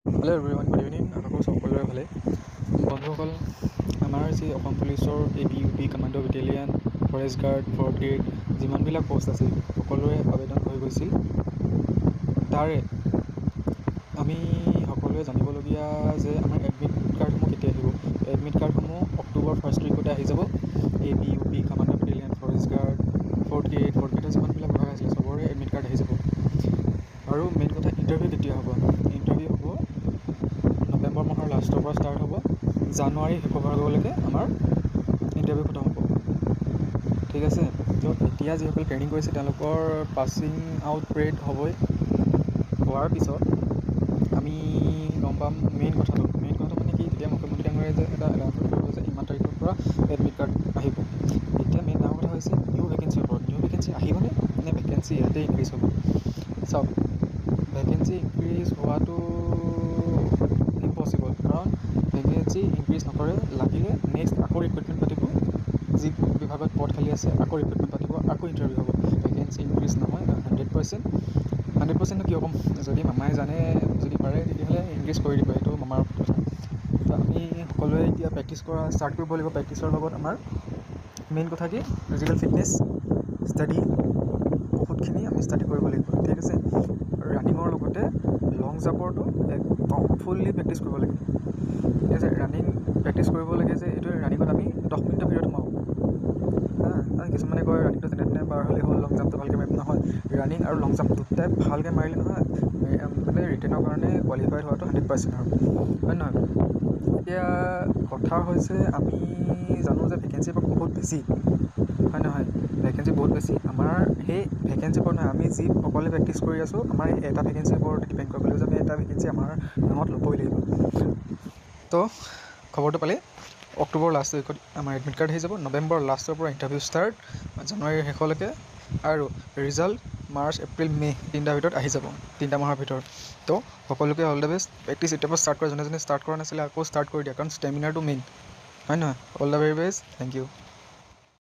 Hello' everyone, good evening. আশা কৰোঁ সকলোৰে ভালে। বন্ধুসকল, আমাৰ যি অসম পুলিচৰ ABUP commando battalion, forest guard, fourth grade যিমানবিলাক পষ্ট আছিল সকলোৰে আবেদন হৈ গৈছিল। তাৰে আমি সকলোৱে জানিবলগীয়া যে আমাৰ এডমিট কাৰ্ডসমূহ কেতিয়া আহিব। এডমিট কাৰ্ডসমূহ অক্টোবৰ 1st উইকতে আহি যাব। ABUP commando battalion, forest guard, fourth গ্ৰেডৰ যিমানবিলাক বিভাগ আছিলে চবৰে এডমিট কাৰ্ড আহি যাব। আৰু মেইন কথা, ইণ্টাৰভিউ কেতিয়া হ'ব? ইণ্টাৰভিউ হ'ব নৱেম্বৰ মাহৰ লাষ্টৰ পৰা ষ্টাৰ্ট হ'ব। জানুৱাৰী শেষ হোৱালৈকে আমাৰ ইণ্টাৰভিউ খতম হ'ব। ঠিক আছে। তো এতিয়া যিসকল ট্ৰেইনিং কৰিছে তেওঁলোকৰ পাছিং আউট পেৰেড হ'বই। হোৱাৰ পিছত আমি গম পাম মেইন কথাটো মানে কি, তেতিয়া মুখ্যমন্ত্ৰী ডাঙৰীয়াই যে এটা এলাউন্সমেণ্ট কৰিব যে ইমান তাৰিখৰ পৰা এডমিট কাৰ্ড আহিব। এতিয়া মেইন ডাঙৰ কথা হৈছে নিউ ভেকেঞ্চিৰ ওপৰত। নিউ ভেকেঞ্চি আহিবনে নে ভেকেঞ্চি ইয়াতে ইনক্ৰিজ হ'ব? চাওক, ভেকেঞ্চি ইনক্ৰিজ হোৱাটো ইম্পচিবল, কাৰণ ভেকেঞ্চি ইনক্ৰিজ নকৰে। লাগিলে নেক্সট আকৌ ৰিক্ৰুটমেণ্ট পাতিব, যি বিভাগত পদ খালী আছে আকৌ ৰিক্ৰুটমেণ্ট পাতিব, আকৌ ইণ্টাৰভিউ হ'ব। ভেকেঞ্চি ইনক্ৰিজ নহয়। 100% কিয় ক'ম, যদি মামাই জানে, যদি পাৰে তেতিয়াহ'লে ইনক্ৰিজ কৰি দিব, সেইটো মামাৰ কথা। তো আমি সকলোৱে এতিয়া প্ৰেক্টিছ কৰা ষ্টাৰ্ট কৰিব লাগিব। প্ৰেক্টিছৰ লগত আমাৰ মেইন কথা কি, ফিজিকেল ফিটনেছ, ষ্টাডি, বহুতখিনি আমি ষ্টাডি কৰিব লাগিব। ঠিক আছে। ৰানিঙৰ লগতে লং জাম্পৰটো একদম ফুল্লি প্ৰেক্টিছ কৰিব লাগে। ঠিক আছে। ৰানিং প্ৰেক্টিছ কৰিব লাগে যে এইটো ৰানিঙত আমি 10 মিনিটৰ ভিতৰত সোমাওঁ। কিছুমানে কয় ৰানিংটো যেনে তেনে পাৰ হ'লেই হ'ল, লং জাম্পটো ভালকৈ মাৰিম। নহয়, ৰানিং আৰু লং জাম্প দুটাই ভালকৈ মাৰিলে নহয় মানে ৰিটেনৰ কাৰণে কোৱালিফাইড হোৱাটো 100% হয় নহয়? এতিয়া কথা হৈছে, আমি জানো যে ভেকেঞ্চি বহুত বেছি, হয় নহয়? ভেকেঞ্চি বহুত বেছি। আমাৰ সেই ভেকেঞ্চিৰ ওপৰত নহয়, আমি যি অকলে প্ৰেক্টিছ কৰি আছোঁ, আমাৰ এই এটা ভেকেঞ্চিৰ ওপৰত ডিপেণ্ড কৰিব লাগিব যে আমি এটা ভেকেঞ্চি আমাৰ নামত ল'বই লাগিব। তো খবৰটো পালে অক্টোবৰ লাষ্ট উইকত আমাৰ এডমিট কাৰ্ড আহি যাব। নৱেম্বৰ লাষ্টৰ পৰা ইণ্টাৰভিউ ষ্টাৰ্ট, জানুৱাৰীৰ শেষলৈকে, আৰু ৰিজাল্ট মাৰ্চ, এপ্ৰিল, মে' 3টাৰ ভিতৰত আহি যাব, 3টা মাহৰ ভিতৰত। তো সকলোকে অল দ্য বেষ্ট। প্ৰেক্টিছ এতিয়াৰ পৰা ষ্টাৰ্ট কৰা, যোনে ষ্টাৰ্ট কৰা নাছিলে আকৌ ষ্টাৰ্ট কৰি দিয়া, কাৰণ ষ্টেমিনাৰটো মেইন, হয় নহয়? All the very best. Thank U.